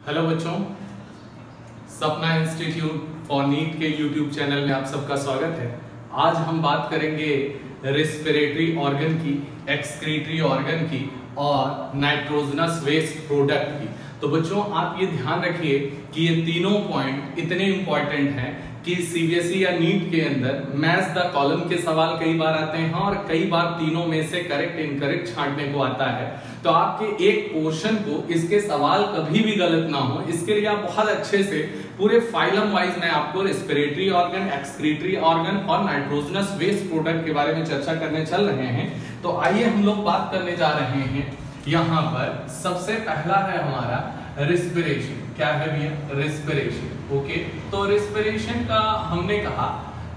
Hello बच्चों, सपना institute for NEET के यूट्यूब चैनल में आप सबका स्वागत है। आज हम बात करेंगे रेस्पिरेटरी ऑर्गन की, एक्सक्रीटरी ऑर्गन की और नाइट्रोजनस वेस्ट प्रोडक्ट की। तो बच्चों आप ये ध्यान रखिए कि ये तीनों पॉइंट इतने इंपॉर्टेंट हैं कि सीबीएसई या नीट के अंदर मैच द कॉलम के सवाल कई बार आते हैं और कई बार तीनों में से करेक्ट इनकरेक्ट छांटने को आता है। तो आपके एक पोर्शन को इसके सवाल कभी भी गलत ना हो, इसके लिए आप बहुत अच्छे से पूरे फाइलम वाइज मैं आपको रेस्पिरेटरी ऑर्गन, एक्सक्रीटरी ऑर्गन और नाइट्रोजनस वेस्ट प्रोडक्ट के बारे में चर्चा करने चल रहे हैं। तो आइए हम लोग बात करने जा रहे हैं। यहाँ पर सबसे पहला है हमारा रेस्पिरेशन। क्या है भैया? रेस्पिरेशन। ओके, तो रेस्पिरेशन का हमने कहा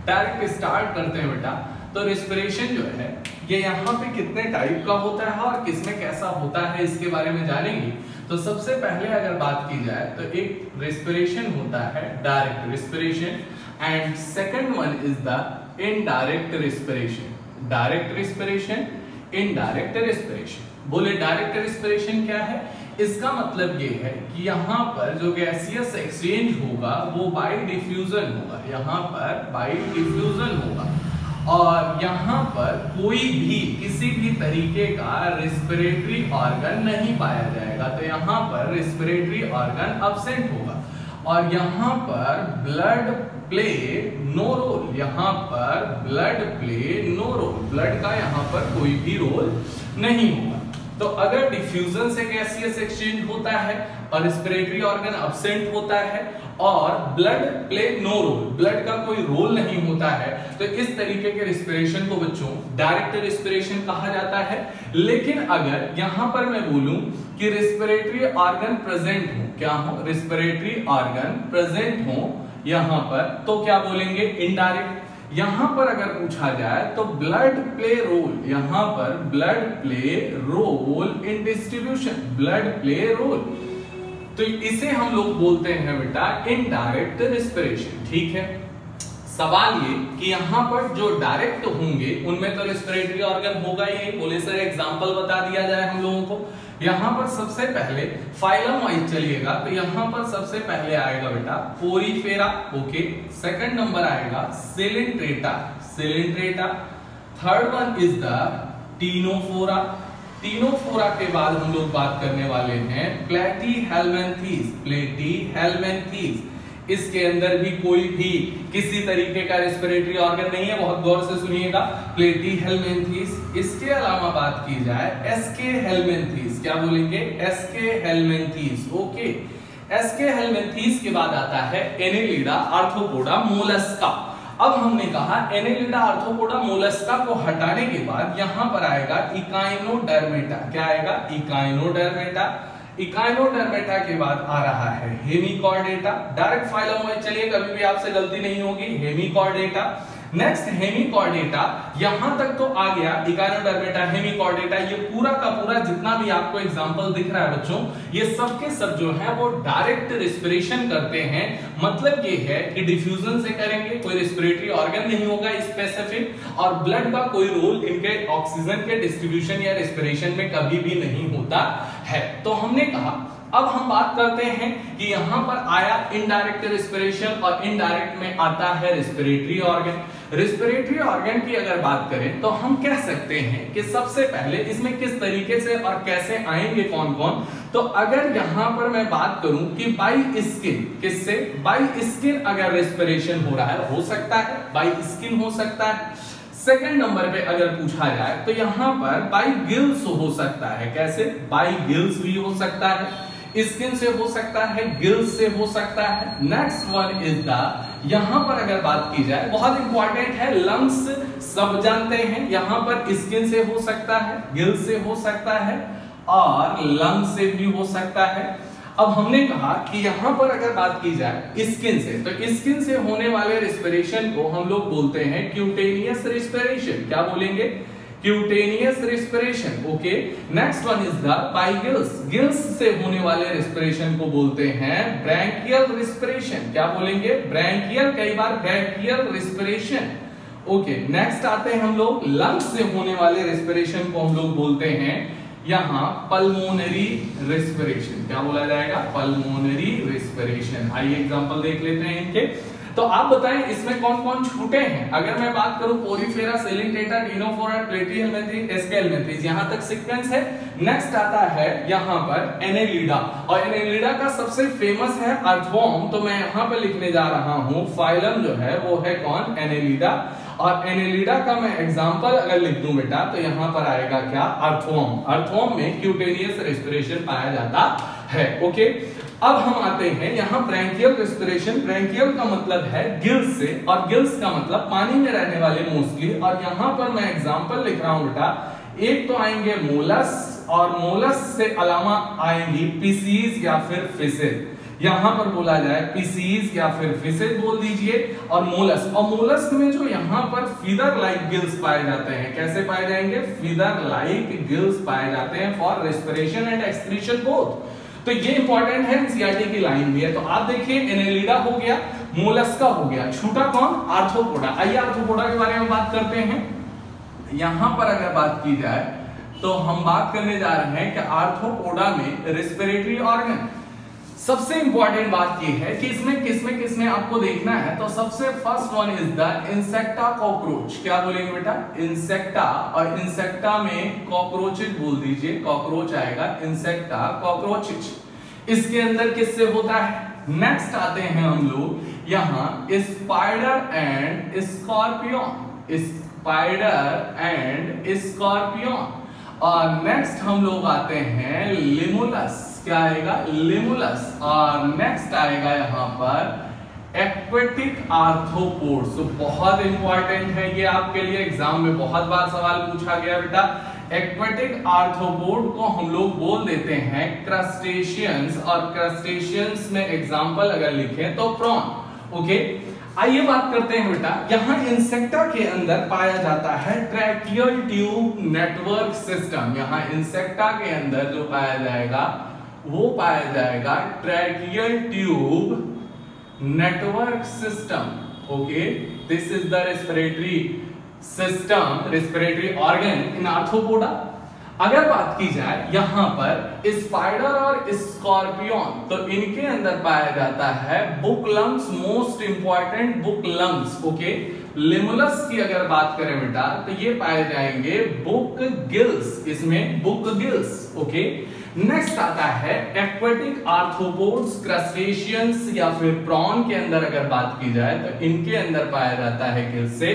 डायरेक्ट स्टार्ट करते हैं बेटा। तो रेस्पिरेशन जो है ये यहाँ पे कितने टाइप का होता है और किसमें कैसा होता है इसके बारे में जानेंगे। तो सबसे पहले अगर बात की जाए तो एक रेस्पिरेशन होता है direct respiration and second one is the indirect respiration. Direct respiration, indirect respiration. बोले डायरेक्ट रेस्पिरेशन क्या है? इसका मतलब ये है कि यहाँ पर जो गैसियस एक्सचेंज होगा वो बाय डिफ्यूजन होगा। यहाँ पर बाय डिफ्यूजन होगा और यहाँ पर कोई भी किसी भी तरीके का रेस्पिरेटरी ऑर्गन नहीं पाया जाएगा। तो यहाँ पर रेस्पिरेटरी ऑर्गन अब्सेंट होगा और यहाँ पर ब्लड प्ले नो रोल। यहाँ पर blood play no role, blood का यहाँ पर कोई भी रोल नहीं होगा। तो अगर डिफ्यूजन से गैसियस एक्सचेंज होता है और रेस्पिरेटरी ऑर्गन अब्सेंट होता है और blood play no role, blood का कोई रोल नहीं होता है, तो इस तरीके के रेस्पिरेशन को बच्चों डायरेक्ट रेस्पिरेशन कहा जाता है। लेकिन अगर यहां पर मैं बोलूं कि रेस्पिरेटरी ऑर्गन प्रेजेंट हो, क्या हो? रेस्पिरेटरी ऑर्गन प्रेजेंट हो यहां पर, तो क्या बोलेंगे? इनडायरेक्ट। यहां पर अगर पूछा जाए तो ब्लड प्ले रोल, यहां पर blood play role in distribution, blood play role, तो इसे हम लोग बोलते हैं बेटा इनडायरेक्ट रेस्पिरेशन। ठीक है, सवाल ये कि यहां पर जो डायरेक्ट होंगे उनमें तो रेस्पिरेटरी ऑर्गन होगा ही। बोले सर एग्जांपल बता दिया जाए हम लोगों को। यहां पर सबसे पहले फाइलम वाइज चलिएगा तो यहां पर सबसे पहले आएगा बेटा पोरीफेरा। ओके, सेकंड नंबर आएगा coelenterata, coelenterata. Third one is the ctenophora. Ctenophora के बाद हम लोग बात करने वाले हैं प्लेटीहेल्मिन्थीज, प्लेटीहेल्मिन्थीज। इसके अंदर भी कोई भी किसी तरीके का रेस्पिरेटरी ऑर्गन नहीं है, बहुत गौर से सुनिएगा। प्लेटीहेल्मिन्थीज। इसके अलावा बात की जाए एसके हेल्मिन्थीज, क्या बोलेंगे? एसके हेल्मिन्थीज। ओके, एसके हेल्मिन्थीज के बाद आता है एनेलिडा आर्थ्रोपोडा मोलस्का। अब हमने कहा एनेलिडा आर्थ्रोपोडा मोलस्का को हटाने के बाद यहां पर आएगा इकाइनोडर्मेटा। क्या आएगा? इकाइनोडर्मेटा। इकाइनोडर्मेटा के बाद आ रहा है हेमिकॉर्डेटा। डायरेक्ट फाइलम में चलिए, कभी भी आपसे गलती नहीं होगी। हेमिकॉर्डेटा। नेक्स्ट हेमिकॉर्डेटा, यहां तक तो आ गया इकाइनोडर्मेटा, हेमिकॉर्डेटा। ये पूरा का पूरा जितना भी आपको एग्जांपल दिख रहा है बच्चों, ये सब के सब जो है वो डायरेक्ट रेस्पिरेशन करते हैं। मतलब ये है कि डिफ्यूजन से करेंगे, कोई रेस्पिरेटरी ऑर्गन नहीं होगा स्पेसिफिक और ब्लड का कोई रोल इनके ऑक्सीजन के डिस्ट्रीब्यूशन या रेस्पिरेशन में कभी भी नहीं होता है। तो हमने कहा अब हम बात करते हैं कि यहां पर आया इनडायरेक्ट रेस्पिरेशन और इनडायरेक्ट में आता है रेस्पिरेटरी ऑर्गन। रेस्पिरेटरी ऑर्गन की अगर बात करें तो हम कह सकते हैं कि सबसे पहले इसमें किस तरीके से और कैसे आएंगे कौन कौन। तो अगर यहां पर मैं बात करूं कि बाय स्किन, किससे? बाय स्किन अगर रेस्पिरेशन हो रहा है, हो सकता है बाय स्किन हो सकता है। सेकंड नंबर पे अगर पूछा जाए तो यहां पर बाय गिल्स हो सकता है। कैसे? बाय गिल्स भी हो सकता है, स्किन से हो सकता है, गिल्स से हो सकता है। नेक्स्ट वन इज द, यहां पर अगर बात की जाए बहुत इंपॉर्टेंट है, लंग्स सब जानते हैं, यहां पर स्किन से हो सकता है, गिल्स से हो सकता है और लंग्स से भी हो सकता है। अब हमने कहा कि यहां पर अगर बात की जाए स्किन से, तो स्किन से होने वाले रेस्पिरेशन को हम लोग बोलते हैं क्यूटेनियस रेस्पिरेशन। क्या बोलेंगे? Cutaneous respiration. Okay, next one is the by gills, gills से होने वाले रेस्पिरेशन को बोलते हैं ब्रैंकियल रेस्पिरेशन। क्या बोलेंगे? ब्रैंकियल, कई बार ब्रैंकियल रेस्पिरेशन। ओके, नेक्स्ट आते हैं हम लोग लंग्स से होने वाले रेस्पिरेशन को हम लोग बोलते हैं यहाँ पल्मोनरी रेस्पिरेशन, क्या बोला जाएगा? Pulmonary respiration. आइए एग्जांपल देख लेते हैं इनके। तो आप बताएं इसमें कौन कौन छूटे हैं। अगर मैं बात करूं पोरीफेरा, सेलिंटेटा, टिनोफोरा, प्लेटीहेलमिंथेस, एस्केहेलमिंथेस, यहां तक सीक्वेंस है। नेक्स्ट आता है यहां पर एनेलिडा, और एनेलिडा का सबसे फेमस है अर्थवॉर्म, तो मैं यहां पर लिखने जा रहा हूं फाइलम जो है वो है कौन? एनेलिडा। और एनेलिडा का मैं एग्जांपल अगर लिख दूं बेटा तो यहां पर आएगा क्या? अर्थवॉर्म। अर्थवॉर्म में क्यूटेनियस रेस्पिरेशन पाया जाता है। ओके, अब हम आते हैं यहाँ ब्रैंकियल रेस्पिरेशन। ब्रैंकियल का मतलब है गिल्स से, और गिल्स का मतलब पानी में रहने वाले मोस्टली। और यहाँ पर मैं एग्जांपल लिख रहा हूं बेटा, एक तो आएंगे मोलस, और मोलस से अलावा आएंगी पीसीज या फिर फिशेज। यहां पर बोला जाए पीसीज या फिर फिशेज बोल दीजिए, और मोलस। और मोलस में जो यहाँ पर फीदर लाइक गिल्स पाए जाते हैं, कैसे पाए जाएंगे? फीदर लाइक गिल्स पाए जाते हैं for respiration and excretion both. तो ये इंपॉर्टेंट है, एनसीईआरटी की लाइन भी है। तो आप देखिए एनेलिडा हो गया, मोलस्का हो गया, छूटा कौन? आर्थ्रोपोडा। आइए आर्थ्रोपोडा के बारे में बात करते हैं। यहां पर अगर बात की जाए तो हम बात करने जा रहे हैं कि आर्थ्रोपोडा में रेस्पिरेटरी ऑर्गन। सबसे इंपॉर्टेंट बात यह है कि इसमें किसमें आपको देखना है। तो सबसे first one is the insecta cockroach. क्या बोलेंगे बेटा? इंसेक्टा, और इंसेक्टा में कॉकरोचेज बोल दीजिए, कॉकरोच आएगा, इंसेक्टा कॉकरोचेज। इसके अंदर किससे होता है? नेक्स्ट आते हैं हम लोग यहाँ spider and scorpion, spider and scorpion. और नेक्स्ट हम लोग आते हैं लिमुलस। क्या आएगा? लिमुलस। और नेक्स्ट आएगा यहाँ पर एक्वेटिक आर्थ्रोपोड्स। तो बहुत इंपॉर्टेंट है ये आपके लिए, एग्जाम में बहुत बार सवाल पूछा गया बेटा। एक्वेटिक आर्थ्रोपोड को हम लोग बोल देते हैं क्रस्टेशियंस, और क्रस्टेशियंस में एग्जांपल अगर लिखें तो प्रॉन। ओके, आइए बात करते हैं बेटा, यहां इंसेक्टा के अंदर पाया जाता है ट्रैकियल ट्यूब नेटवर्क सिस्टम। यहां इंसेक्टा के अंदर जो पाया जाएगा वो पाया जाएगा tracheal tube network system. Okay, this is the respiratory system, respiratory organ in arthropoda. अगर बात की जाए यहां पर स्पाइडर और स्कॉर्पियन, तो इनके अंदर पाया जाता है book lungs, most important book lungs. Okay, Limulus की अगर बात करें बेटा तो ये पाए जाएंगे बुक गिल्स, इसमें बुक गिल्स। ओके, नेक्स्ट आता है एक्वेटिक आर्थ्रोपोड्स, क्रस्टेशियंस या फिर प्रॉन के अंदर अगर बात की जाए तो इनके अंदर पाया जाता है गिल्स से,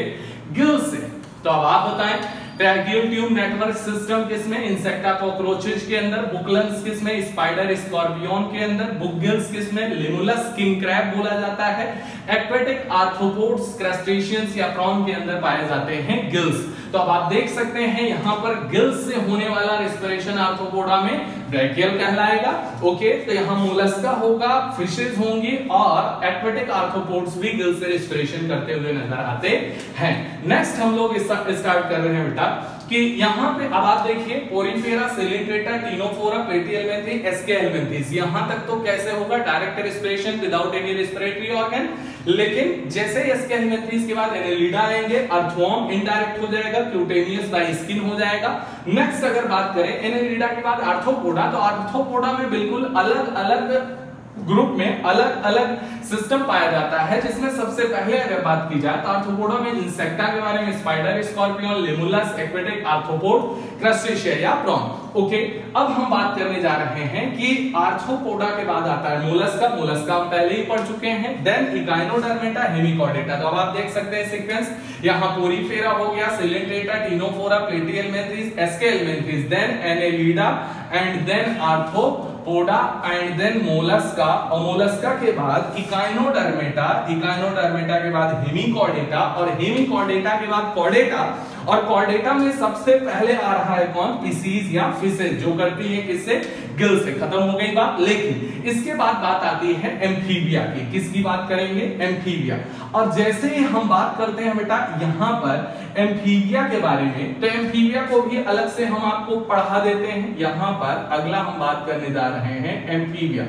गिल्स से। तो अब आप बताएं ट्रैकियल ट्यूब नेटवर्क सिस्टम किसमें? इंसेक्टा कॉकरोचेज के अंदर, बुकलंग्स किसमें? स्पाइडर स्कॉर्पियन के अंदर, बुकगिल्स किसमें? लिमुलस, किंग क्रैब बोला जाता है। एक्वेटिक आर्थ्रोपोड्स, क्रस्टेशियंस या प्रॉन के अंदर पाए जाते हैं गिल्स। तो अब आप देख सकते हैं यहां पर गिल्स से होने वाला रेस्पिरेशन आर्थ्रोपोडा में ब्रैकियल कहलाएगा। ओके, तो यहां मोलस्का होगा, फिशेज होंगी, और एक्वेटिक आर्थ्रोपोड्स भी गिल्स से रेस्पिरेशन करते हुए नजर आते हैं। नेक्स्ट हम लोग स्टार्ट कर रहे हैं बेटा कि यहां पे अब आप देखिए पोरीफेरा, सेलिंट्रेटा, टिनोफोरा, प्लेटीहेलमिंथेस, एस्केहेलमिंथेस, यहां तक तो कैसे होगा? Direct respiration without any respiratory organ. लेकिन जैसे एस्केहेलमिंथेस के बाद एनेलिडा आएंगे, अर्थवॉर्म इनडायरेक्ट हो जाएगा, क्यूटेनियस बाय स्किन हो जाएगा। नेक्स्ट अगर बात करें एनेलिडा के बाद आर्थ्रोपोडा, तो आर्थ्रोपोडा में बिल्कुल अलग अलग ग्रुप में अलग अलग सिस्टम पाया जाता है, जिसमें सबसे पहले अगर बात की जाए तो आर्थ्रोपोडा में इंसेक्टा के बारे में, spider, scorpion, Limulus, aquatic arthropod, crustacea या प्रॉन। ओके, अब हम बात करने जा रहे हैं कि आर्थ्रोपोडा के बाद आता है मोलस्का। मोलस्का हम पहले ही पढ़ चुके हैं। Then Echinodermata, Hemichordata. तो अब आप देख सकते हैं सीक्वेंस, यहां पोरीफेरा हो गया, coelenterata, ctenophora, platyhelminthes, aschelminthes, then annelida and then arthropoda and then mollusca. और मोलस्का के बाद इकाइनोडर्मेटा, इकाइनोडर्मेटा के बाद हेमिकॉर्डेटा, और हेमिकॉर्डेटा के बाद कॉर्डेटा, और कॉर्डेटा में सबसे पहले आ रहा है कौन? पीसीज या फिशेज, जो करती है किससे? गिल से। खत्म हो गई बात। लेकिन इसके बाद बात आती है एम्फीबिया की। किसकी बात करेंगे? एम्फीबिया। और जैसे ही हम बात करते हैं बेटा यहां पर एम्फीबिया के बारे में, तो एम्फीबिया को भी अलग से हम आपको पढ़ा देते हैं। यहां पर अगला हम बात करने जा रहे हैं एम्फीबिया।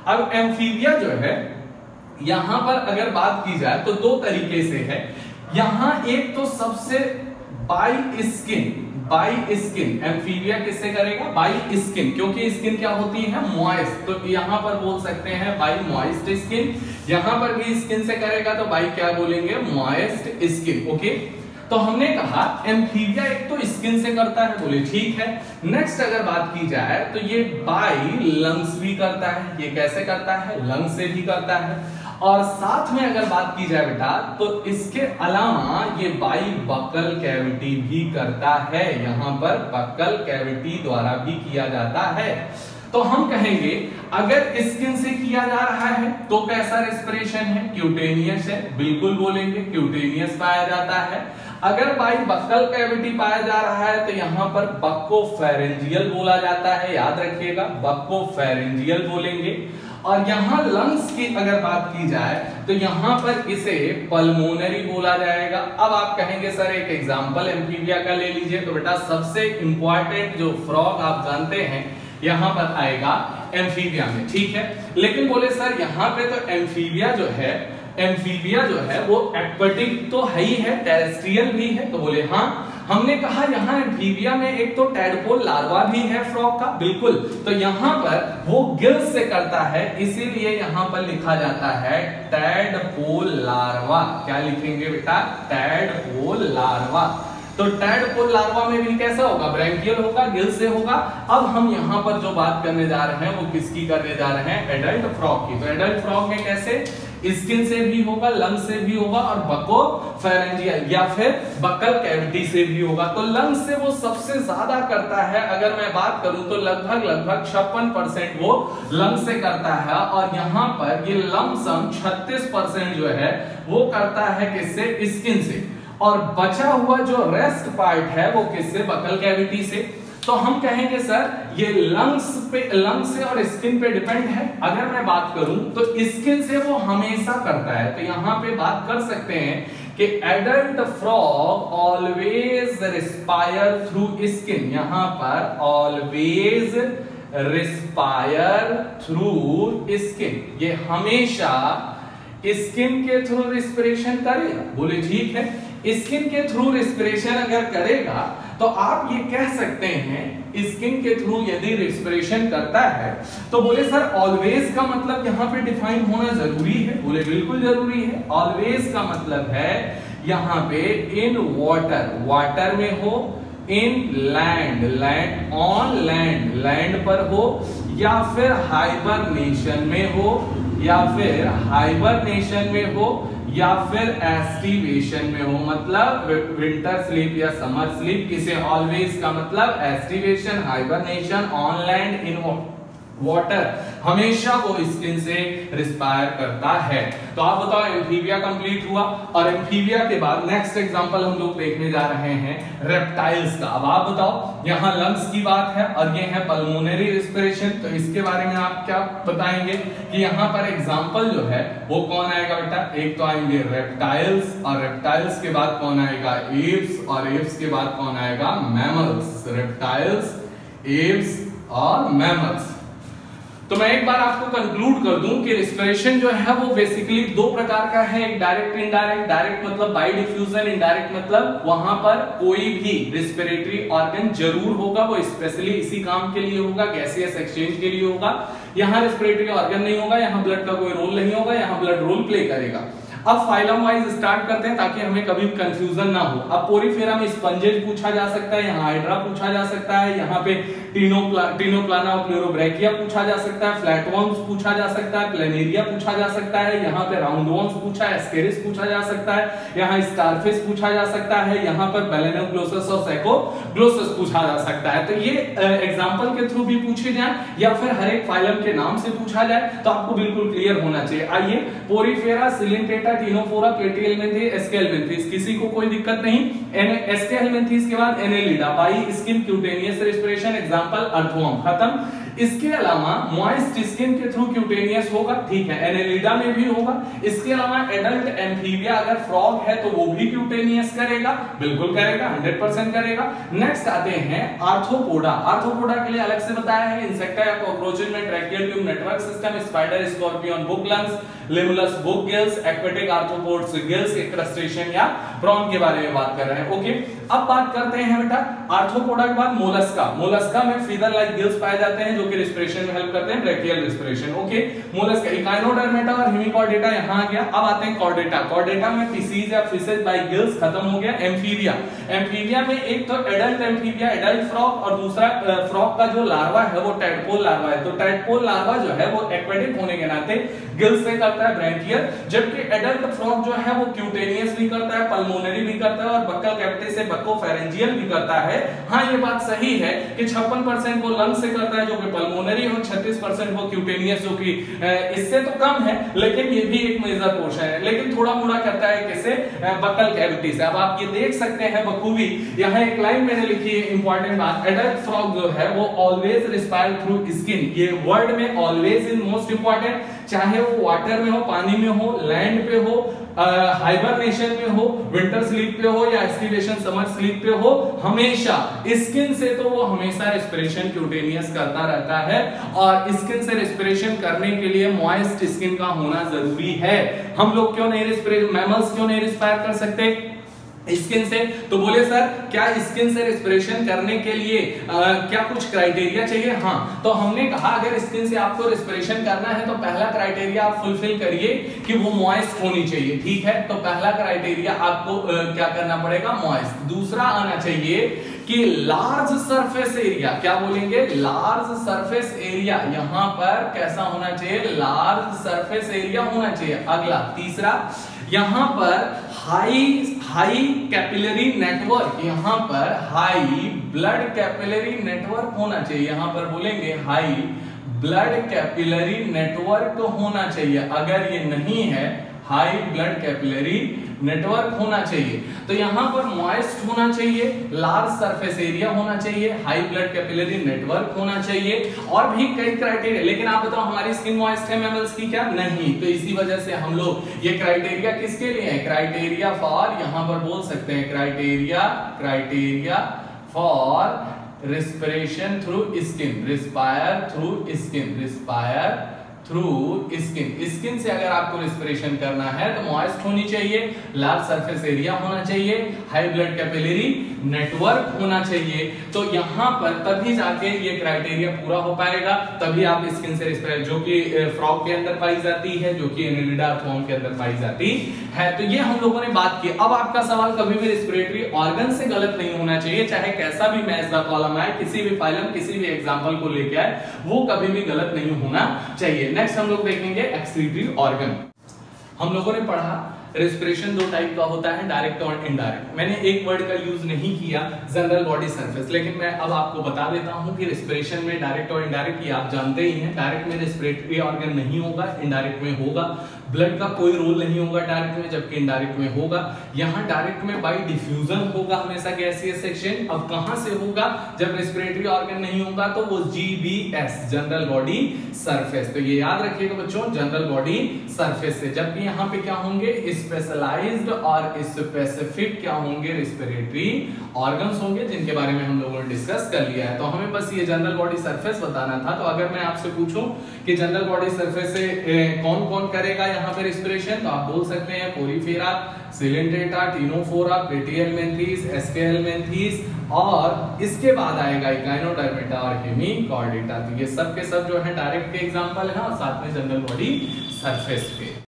अब एम्फीबिया जो है यहां पर अगर बात की जाए तो दो तरीके से है। यहां एक तो सबसे by skin, by skin, amphibia किससे करेगा? बाई स्किन, क्योंकि स्किन क्या होती है? मॉइस्ट, तो यहां पर बोल सकते हैं बाई मॉइस्ट स्किन। यहां पर भी स्किन से करेगा तो बाई क्या बोलेंगे? Moist skin. ओके, तो हमने कहा एम्फीबिया एक तो स्किन से करता है, बोले ठीक है। नेक्स्ट अगर बात की जाए तो ये बाई लंग्स भी करता है। ये कैसे करता है? लंग्स से भी करता है। और साथ में अगर बात की जाए बेटा तो इसके अलावा ये बाई बक्कल कैविटी भी करता है। यहां पर बक्कल कैविटी द्वारा भी किया जाता है। तो हम कहेंगे अगर स्किन से किया जा रहा है तो कैसा रेस्पिरेशन है? क्यूटेनियस है, बिल्कुल बोलेंगे क्यूटेनियस पाया जाता है। अगर बाई बक्कल कैविटी पाया जा रहा है तो यहां पर बक्कोफेरेंजियल बोला जाता है, याद रखिएगा बक्कोफेरेंजियल बोलेंगे। और यहां लंग्स की अगर बात की जाए तो यहां पर इसे पल्मोनरी बोला जाएगा। अब आप कहेंगे सर एक एग्जांपल एम्फीबिया का ले लीजिए, तो बेटा सबसे इंपॉर्टेंट जो फ्रॉग आप जानते हैं यहां पर आएगा एम्फीबिया में, ठीक है। लेकिन बोले सर यहां पे तो एम्फीबिया जो है वो एक्वेटिक तो है ही है, टेरेस्ट्रियल भी है, तो बोले हाँ। हमने कहा यहाँ एम्फीबिया में एक तो टैडपोल लार्वा भी है फ्रॉग का, बिल्कुल। तो यहाँ पर वो गिल्स से करता है, इसीलिए यहाँ पर लिखा जाता है टैडपोल लार्वा। क्या लिखेंगे बेटा? Tadpole larva. तो टैडपोल लार्वा में भी कैसा होगा? ब्रैंकियल होगा, गिल से होगा। अब हम यहाँ पर जो बात करने जा रहे हैं वो किसकी करने जा रहे हैं? एडल्ट फ्रॉग की। तो एडल्ट फ्रॉग में कैसे? स्किन से भी होगा, लंग से भी होगा और बकोफेरेंजियल या फिर बक्कल कैविटी से भी होगा। तो लंग से वो सबसे ज्यादा करता है। अगर मैं बात करूं तो लगभग 56% वो लंग से करता है। और यहाँ पर ये लमसम 36% जो है वो करता है किससे? स्किन से। और बचा हुआ जो रेस्ट पार्ट है वो किससे? बक्कल कैविटी से। तो हम कहेंगे सर ये लंग्स से और स्किन पे डिपेंड है। अगर मैं बात करूं तो स्किन से वो हमेशा करता है। तो यहां पे बात कर सकते हैं कि adult frog always respire through skin. यहां पर ऑलवेज रिस्पायर थ्रू स्किन, ये हमेशा स्किन के थ्रू रिस्पिरेशन करेगा। बोले ठीक है, स्किन के थ्रू रिस्पिरेशन अगर करेगा तो आप ये कह सकते हैं स्किन के थ्रू यदि रिस्पिरेशन करता है तो बोले सर ऑलवेज का मतलब यहाँ पे डिफाइन होना जरूरी है। बोले बिल्कुल जरूरी है। ऑलवेज का मतलब है यहाँ पे इन वाटर में हो, इन लैंड ऑन लैंड पर हो, या फिर हाइबरनेशन में हो, या फिर एस्टिवेशन में हो। मतलब विंटर स्लीप या समर स्लीप। किसे? ऑलवेज का मतलब aestivation, hibernation, on land, in water, हमेशा वो स्किन से रिस्पायर करता है। तो आप बताओ एम्फीबिया कंप्लीट हुआ। और एम्फीबिया के बाद नेक्स्ट एग्जांपल हम लोग देखने जा रहे हैं रेप्टाइल्स का। अब आप बताओ, यहाँ लंग्स की बात है और ये है पल्मोनरी रिस्पिरेशन। तो इसके बारे में आप क्या बताएंगे कि यहाँ पर एग्जांपल जो है वो कौन आएगा बेटा? एक तो आएंगे रेप्टाइल्स, और रेप्टाइल्स के बाद कौन आएगा? एप्स, और एप्स के बाद कौन आएगा? मैमल्स। रेप्टाइल्स, एप्स और मैमल्स। तो मैं एक बार आपको कंक्लूड कर दूं कि रिस्पिरेशन जो है वो बेसिकली दो प्रकार का है, एक डायरेक्ट, इनडायरेक्ट। डायरेक्ट मतलब बाय डिफ्यूजन, इनडायरेक्ट मतलब वहां पर कोई भी रिस्पिरेटरी ऑर्गन जरूर होगा, वो स्पेशली इसी काम के लिए होगा, गैसियस एक्सचेंज के लिए होगा। यहाँ रिस्पिरेटरी ऑर्गन नहीं होगा, यहाँ ब्लड का कोई रोल नहीं होगा, यहाँ ब्लड रोल प्ले करेगा। अब फाइलम वाइज स्टार्ट करते हैं ताकि हमें कभी कंफ्यूजन ना हो। अब पोरीफेरा में स्पंजेज पूछा जा सकता है, यहाँ हाइड्रा पूछा जा सकता है, यहाँ पे टीनोप्लाना और प्लेरोब्रैकिया पूछा जा सकता है, फ्लैटवर्म्स पूछा जा सकता है, प्लेनेरिया पूछा जा सकता है, यहाँ पे राउंडवर्म्स पूछा, एस्केरिस पूछा जा सकता है, यहाँ स्टारफिश पूछा जा सकता है, यहाँ पर बेलेनोग्लोसस और सैकोग्लोसस पूछा जा सकता है। तो ये एग्जांपल के थ्रू भी पूछे जाए या फिर हर एक फाइलम के नाम से पूछा जाए तो आपको बिल्कुल क्लियर होना चाहिए। आइए, पोरीफेरा, सिलिंटेटा, टीनोफोरा, प्लेटिहेल्मिन्थेस, एस्केहेल्मिन्थेस, किसी को कोई दिक्कत नहीं। एस्केहेल्मिन्थेस के बाद Annelida, by skin cutaneous respiration, example earthworm, खत्म। इसके अलावा मॉइस्ट स्किन के थ्रू क्यूटेनियस होगा, ठीक है, एनेलिडा में भी होगा। इसके अलावा एडल्ट एम्फीबिया अगर फ्रॉग है तो वो भी क्यूटेनियस करेगा, बिल्कुल करेगा, 100% करेगा। नेक्स्ट आते हैं आर्थ्रोपोडा। आर्थ्रोपोडा के लिए अलग से बताया है, इंसेक्टा या कॉकरोचेज में tracheal tube network system, spider, scorpion book lungs, Limulus book gills, aquatic arthropods gills, crustacean या प्रॉन के बारे में बात कर रहे हैं। ओके, अब बात करते हैं बेटा आर्थ्रोपोडा के बाद मोलस्का। मोलस्का में फीदर लाइक गिल्स पाए जाते हैं जो कि रिस्पिरेशन में हेल्प करते हैं, brachial respiration. Okay, Mollusca, Echinodermata और हेमिकॉर्डेटा यहां आ गया। अब आते हैं कॉर्डेटा। कॉर्डेटा में फिशीज या फिशेज बाय गिल्स खत्म हो गया। एम्फीबिया, एम्फीबिया में एक तो एडल्ट एम्फीबिया, एडल्ट फ्रॉग, और दूसरा फ्रॉग का जो लार्वा है वो टैडपोल लार्वा है। तो टैडपोल लार्वा जो है वो एक्वेटिक होने के नाते गिल्स से करता है, ब्रैंकियल, जबकि एडल्ट फ्रॉग जो है वो क्यूटेनियस भी करता है, पल्मोनरी भी करता है और बक्कल कैविटी से बक्कोफेरेंजियल भी करता है। हाँ, ये बात सही है कि 56% वो लंग से करता है जो कि पल्मोनरी, और 36% वो क्यूटेनियस जो कि इससे तो कम है, लेकिन ये भी एक मेजर पोर्शन है, लेकिन थोड़ा मोड़ा करता है किसे, बक्कल कैविटी से। अब आप ये देख सकते हैं बखूबी, यहाँ एक लाइन मैंने लिखी है इंपॉर्टेंट बात, एडल्ट फ्रॉग जो है वो ऑलवेज रिस्पायर थ्रू स्किन। ये वर्ड में ऑलवेज इज मोस्ट इंपॉर्टेंट, चाहे वो वाटर में हो, पानी में हो, लैंड पे हो, हाइबरनेशन में हो, विंटर स्लीप पे हो या एस्टिवेशन समर स्लीप पे हो, हमेशा स्किन से तो वो हमेशा रेस्पिरेशन क्यूटेनियस करता रहता है। और स्किन से रेस्पिरेशन करने के लिए मॉइस्ट स्किन का होना जरूरी है। हम लोग क्यों नहीं रेस्पिरेट, मैमल्स क्यों नहीं रेस्पायर कर सकते स्किन से? तो बोले सर क्या स्किन से रेस्पिरेशन करने के लिए क्या कुछ क्राइटेरिया चाहिए? हाँ, तो हमने कहा अगर स्किन से आपको रेस्पिरेशन करना है तो पहला क्राइटेरिया आप फुलफिल करिए कि वो मॉइस्ट होनी चाहिए, ठीक है। तो पहला क्राइटेरिया आपको क्या करना पड़ेगा, मॉइस्ट। दूसरा आना चाहिए कि लार्ज सरफेस एरिया, क्या बोलेंगे, लार्ज सरफेस एरिया, यहां पर कैसा होना चाहिए, लार्ज सरफेस एरिया होना चाहिए। अगला तीसरा, यहां पर हाई कैपिलरी नेटवर्क, यहां पर हाई ब्लड कैपिलरी नेटवर्क होना चाहिए। यहां पर बोलेंगे हाई ब्लड कैपिलरी नेटवर्क होना चाहिए। अगर ये नहीं है, हाई ब्लड कैपिलरी नेटवर्क होना चाहिए, तो यहां पर मॉइस्ट होना चाहिए, लार्ज सरफेस एरिया होना चाहिए, हाई ब्लड कैपिलरी नेटवर्क होना चाहिए, और भी कई क्राइटेरिया। लेकिन आप बताओ हमारी स्किन मॉइस्ट है मैमल्स की क्या? नहीं। तो इसी वजह से हम लोग ये क्राइटेरिया किसके लिए है, क्राइटेरिया फॉर, यहां पर बोल सकते हैं criteria for respiration through skin, respire through skin से अगर आपको रेस्पिरेशन करना है तो मॉइस्ट होनी चाहिए, लार्ज सरफेस एरिया होना चाहिए, हाई ब्लड कैपिलरी नेटवर्क होना चाहिए। तो यहां पर तभी जाके ये क्राइटेरिया पूरा हो पाएगा, तभी आप स्किन से रेस्पिरेशन, जो कि फ्रॉग के अंदर पाई जाती है, जो कि एनेलिडा अर्थवर्म के अंदर पाई जाती है। तो ये हम लोगों ने बात की। अब आपका सवाल कभी भी रेस्पिरेटरी ऑर्गन से गलत नहीं होना चाहिए, चाहे कैसा भी मैच द कॉलम आए, किसी भी फाइलम, किसी भी एग्जांपल को लेके आए, वो कभी भी गलत नहीं होना चाहिए। नेक्स्ट हम लोग देखेंगे एक्सक्रीटरी ऑर्गन। हम लोगों ने पढ़ा रेस्पिरेशन दो टाइप का होता है, डायरेक्ट और इनडायरेक्ट। मैंने एक वर्ड का यूज नहीं किया, जनरल बॉडी सरफेस, लेकिन मैं अब आपको बता देता हूं कि रेस्पिरेशन में डायरेक्ट और इनडायरेक्ट ये आप जानते ही हैं। डायरेक्ट में रेस्पिरेटरी ऑर्गन नहीं होगा, इनडायरेक्ट में होगा। ब्लड का कोई रोल नहीं होगा डायरेक्ट में, जबकि इनडायरेक्ट में होगा। यहाँ डायरेक्ट में बाय डिफ्यूजन होगा हमेशा गैसियस एक्सचेंज। अब कहां से होगा? जब रेस्पिरेटरी ऑर्गन नहीं होगा तो वो जीबीएस, जनरल बॉडी सरफेस। तो ये याद रखिएगा बच्चों, जनरल बॉडी सरफेस से। जबकि यहाँ पे क्या होंगे, स्पेशलाइज्ड और स्पेसिफिक क्या होंगे, रेस्पिरेटरी ऑर्गन्स होंगे, जिनके बारे में हम लोगों ने डिस्कस कर लिया है। तो हमें बस ये जनरल बॉडी सरफेस बताना था। तो अगर मैं आपसे पूछूं कि जनरल बॉडी सरफेस से कौन कौन करेगा यहाँ पे रेस्पिरेशन, तो आप बोल सकते हैं पोरीफेरा, सिलेंड्रेटा, टिनोफोरा, प्लेटिहेलमिन्थेस, एस्केहेलमिन्थेस, और इसके बाद आएगा इकाइनोडर्मेटा और हेमिकॉर्डेटा। तो ये सब के सब जो है डायरेक्ट के एग्जांपल हैं और साथ में जनरल बॉडी सरफेस पे।